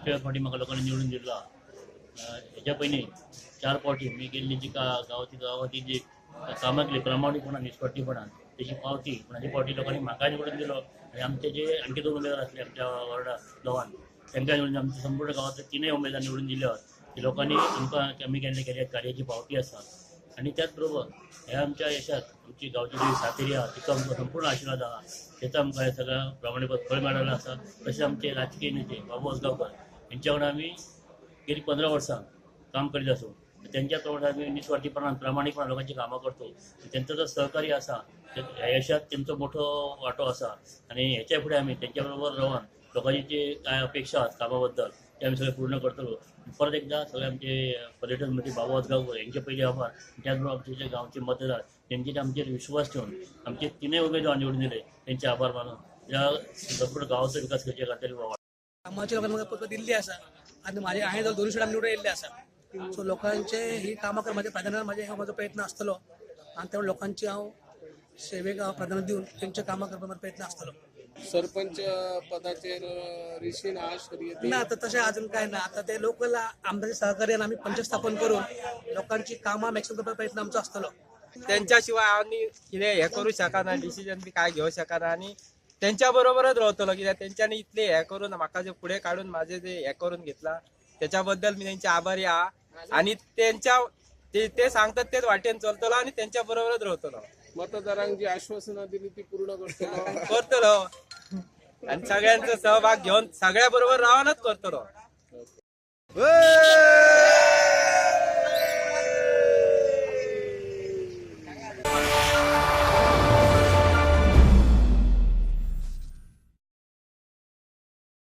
5व्या फावटी म्हाका लोकांनी निवडून दिला. हेच्या पयलीं 4 फावटी मी केल्ली जी गांवाची जी कामां केली प्रामाणीकपणान निश्पत्तीपणान तेची पावती कोणाची फावटी लोकांनी म्हाका निवडून दिलो आनी आमचे जे आणखी 2 उमेदवार आसले आमच्या वार्डा गांवान तांकां निवडून आमच्या संपूर्ण गांवांतले 3 उमेदवार निवडून दिल्यात की लोकांनी आमकां आमी केल्ले केल्या कार्याची पावती आसा. आणि त्याच बरोबर ह्या आमच्या यशात आमची गांवची जी सातेरी आहा तिका आमकां संपूर्ण आशिर्वाद आहा. तेचा आमकां हे सगळं प्रमाणीपत्र फळ मेळिल्लें आसा. तशें आमचे राजकीय नेते बाबू असगांवकर हेंच्या वांगडा आमी गेली 15 वर्सां काम करीत आसूं. त्यांच्या वांगडा आमी निस्वार्थीपणान प्रामाणीकपणान लोकांची कामां करतो. त्यांचं जो सहकार्य आसा ह्या यशात त्यांचो मोठो वांटो आसा आणि ह्याच्या फुडें आमी तेंच्या बरोबर रावन लोकांची जे काय अपेक्षा आसात कामा बद्दल ते आमी सगळे पूर्ण करतलो. परत एकदा सगळे आमचे पर्यटन मंत्री बाबू असगांवकर यांचे पयलीं आभार. त्याचबरोबर आमचे जे गांवचे मतदार त्यांचे आमचेर विश्वास ठेवून आमचे 3 उमेदवार निवडून दिले त्यांचे आभार मानून या संपूर्ण गावाचा विकास करचे खातीर कामाची लोकांना पत्र दिल्ली आसा आणि माझे आहे जाल्यार 200 निवडून येयल्ले आसा. सो लोकांचे ही कामां कर माझ्या प्राधान्यान माझो प्रयत्न आसतलो आणि त्या लोकांची हांव सेवेक प्राधान्य दिवन तेंचे कामां करपाक माझो प्रयत्न आसतलो. सरपंच पदाचेर रिशीन आहा शर्यती ना आता तशें अजून काय ना. आता ते लोकल आमदाराच्या सहकार्यान आमी पंच स्थापन करून लोकांची कामां मॅक्सिमम करपाक प्रयत्न आमचो आसतलो. त्यांच्या शिवाय आम्ही कितें हे करू शकना, डिसिजन बी काय घेऊ शकना आणि त्यांच्या बरोबरच रावतलो कित्याक त्यांच्यानी इतले हे करून म्हाका जे पुढे काढून माझे जे हे करून घेतला त्याच्याबद्दल मी त्यांचे आभारी आहा आणि त्यांच्या ते सांगतात तेच वाटेन चलतलो आणि त्यांच्या बरोबरच रावतलो. मतदारांक जी आश्वासना दिली ती पूर्ण करतलो आणि सगळ्यांचा सहभाग घेऊन सगळ्या बरोबर रावूनच करतलो.